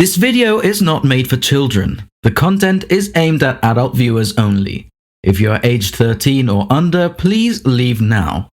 This video is not made for children. The content is aimed at adult viewers only. If you are aged 13 or under, please leave now.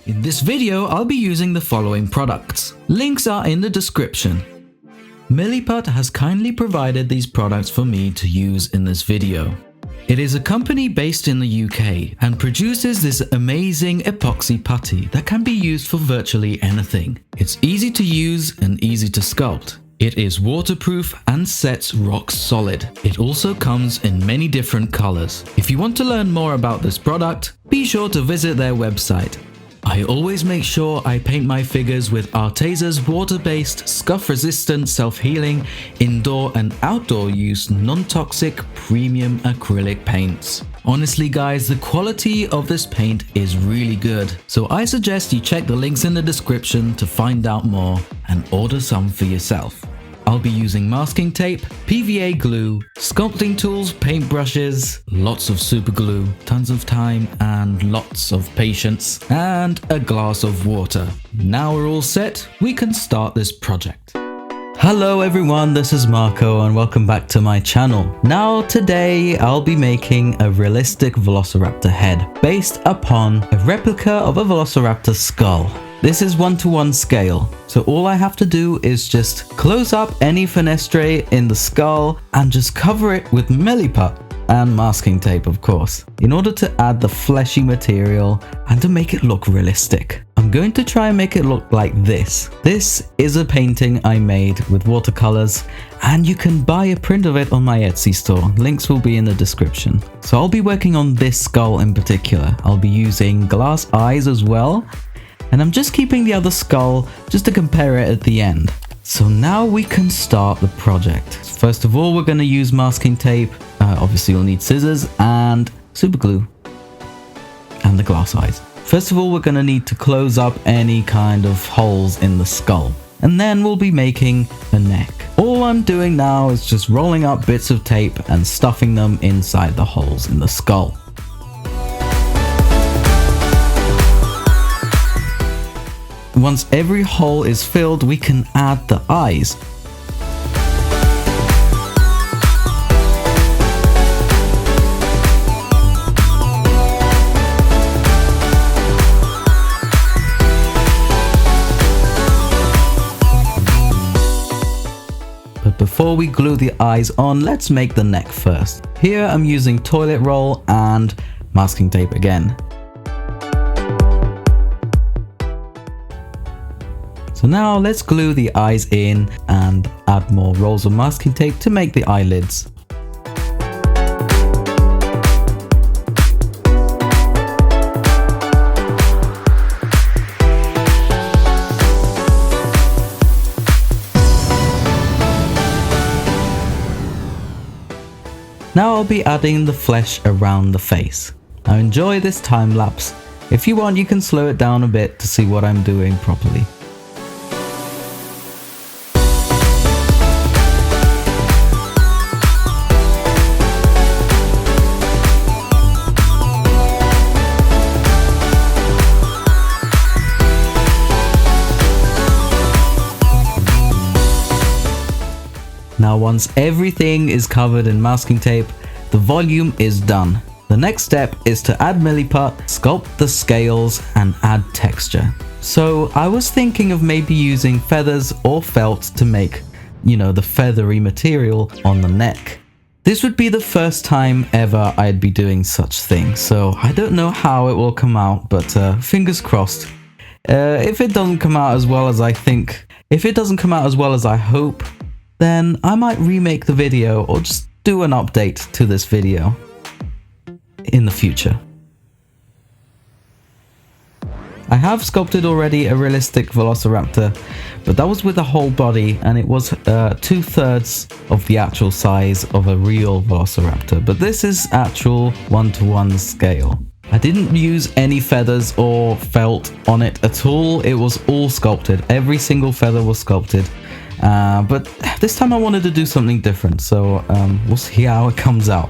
In this video, I'll be using the following products. Links are in the description. Milliput has kindly provided these products for me to use in this video. It is a company based in the UK and produces this amazing epoxy putty that can be used for virtually anything. It's easy to use and easy to sculpt. It is waterproof and sets rock solid. It also comes in many different colors. If you want to learn more about this product, be sure to visit their website. I always make sure I paint my figures with ARTEZA's water-based, scuff-resistant, self-healing, indoor and outdoor use, non-toxic, premium acrylic paints. Honestly guys, the quality of this paint is really good, so I suggest you check the links in the description to find out more and order some for yourself. I'll be using masking tape, PVA glue, sculpting tools, paintbrushes, lots of super glue, tons of time and lots of patience, and a glass of water. Now we're all set, we can start this project. Hello everyone, this is Marco and welcome back to my channel. Now today I'll be making a realistic Velociraptor head based upon a replica of a Velociraptor skull. This is 1:1 scale, so all I have to do is just close up any fenestre in the skull and just cover it with Milliput and masking tape, of course, in order to add the fleshy material and to make it look realistic. I'm going to try and make it look like this. This is a painting I made with watercolors, and you can buy a print of it on my Etsy store. Links will be in the description. So I'll be working on this skull in particular. I'll be using glass eyes as well. And I'm just keeping the other skull just to compare it at the end. So now we can start the project. First of all, we're going to use masking tape. Obviously, you'll need scissors and super glue and the glass eyes. First of all, we're going to need to close up any kind of holes in the skull. And then we'll be making a neck. All I'm doing now is just rolling up bits of tape and stuffing them inside the holes in the skull. Once every hole is filled, we can add the eyes. But before we glue the eyes on, let's make the neck first. Here I'm using toilet roll and masking tape again. So now let's glue the eyes in and add more rolls of masking tape to make the eyelids. Now I'll be adding the flesh around the face. Now enjoy this time lapse. If you want, you can slow it down a bit to see what I'm doing properly. Now once everything is covered in masking tape, the volume is done. The next step is to add Milliput, sculpt the scales and add texture. So I was thinking of maybe using feathers or felt to make, the feathery material on the neck. This would be the first time ever I'd be doing such things, so I don't know how it will come out, but fingers crossed. If it doesn't come out as well as I think, if it doesn't come out as well as I hope, then I might remake the video or just do an update to this video in the future. I have sculpted already a realistic Velociraptor, but that was with a whole body and it was 2/3 of the actual size of a real Velociraptor, but this is actual 1:1 scale. I didn't use any feathers or felt on it at all. It was all sculpted. Every single feather was sculpted. But this time I wanted to do something different, so we'll see how it comes out.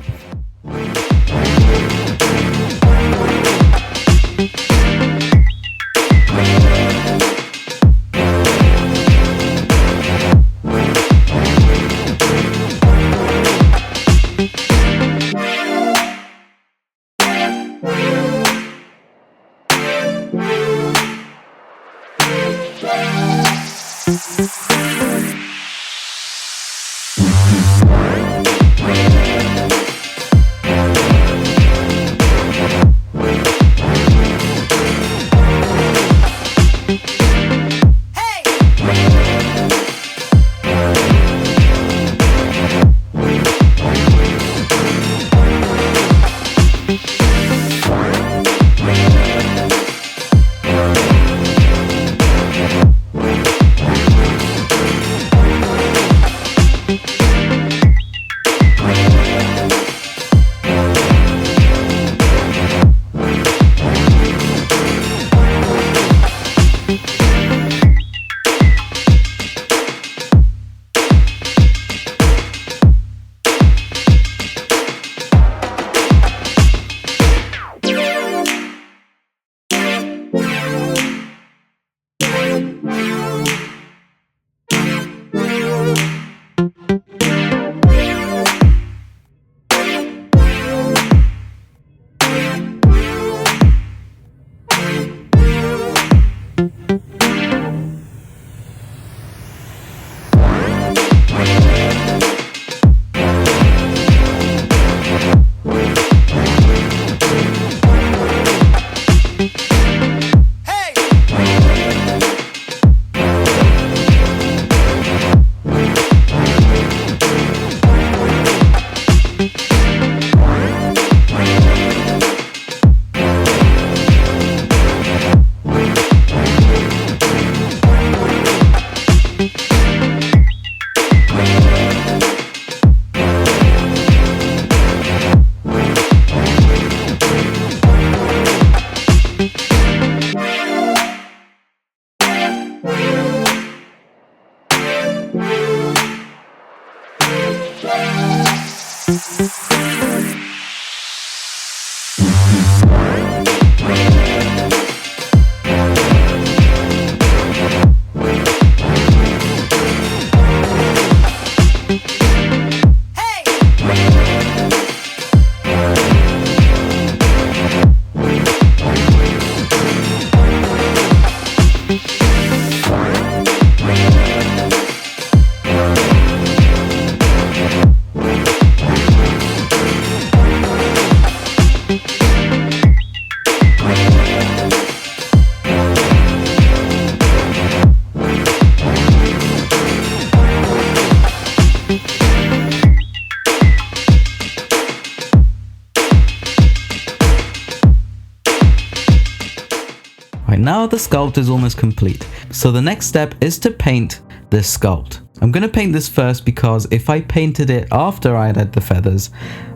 Now the sculpt is almost complete, so the next step is to paint this sculpt. I'm going to paint this first because if I painted it after I had the feathers,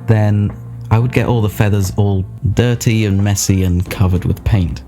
then I would get all the feathers all dirty and messy and covered with paint.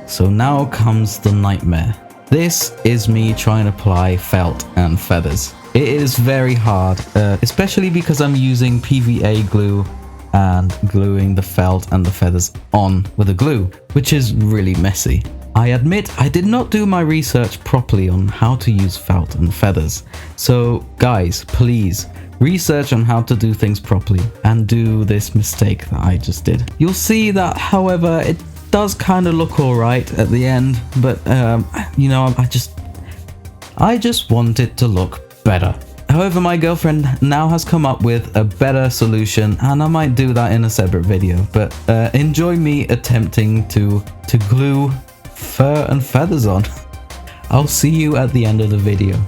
So now comes the nightmare. This is me trying to apply felt and feathers. It is very hard, especially because I'm using PVA glue and gluing the felt and the feathers on with a glue, which is really messy. I admit I did not do my research properly on how to use felt and feathers. So guys, please research on how to do things properly and do this mistake that I just did. You'll see that, however, it does kind of look alright at the end, but you know, I just want it to look better. However, my girlfriend now has come up with a better solution, and I might do that in a separate video, but enjoy me attempting to glue fur and feathers on. I'll see you at the end of the video.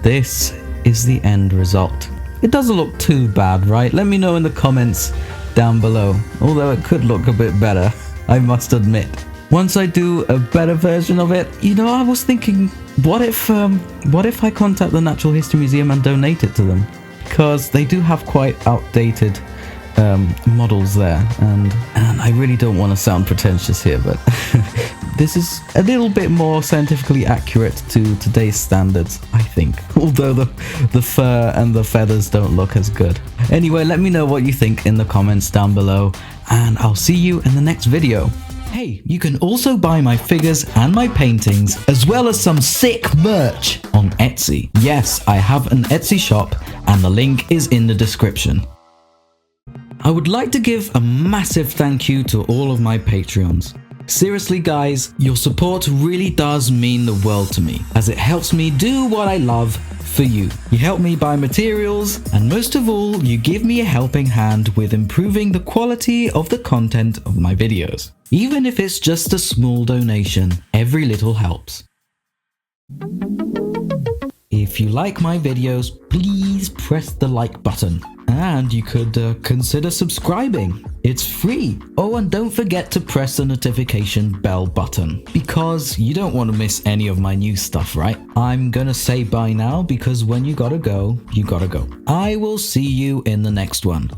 this is the end result. It doesn't look too bad, right? Let me know in the comments down below. Although it could look a bit better, I must admit. Once I do a better version of it, you know, I was thinking, what if I contact the Natural History Museum and donate it to them? Because they do have quite outdated models there, and I really don't want to sound pretentious here, but this is a little bit more scientifically accurate to today's standards, I think. Although the fur and the feathers don't look as good. Anyway, let me know what you think in the comments down below, and I'll see you in the next video. Hey, you can also buy my figures and my paintings, as well as some sick merch on Etsy. Yes, I have an Etsy shop, and the link is in the description. I would like to give a massive thank you to all of my Patreons. Seriously guys, your support really does mean the world to me, as it helps me do what I love for you. You help me buy materials, and most of all, you give me a helping hand with improving the quality of the content of my videos. Even if it's just a small donation, every little helps. If you like my videos, please press the like button. And you could consider subscribing. It's free. Oh, and don't forget to press the notification bell button, because you don't want to miss any of my new stuff, right? I'm gonna say bye now, because when you gotta go, you gotta go. I will see you in the next one.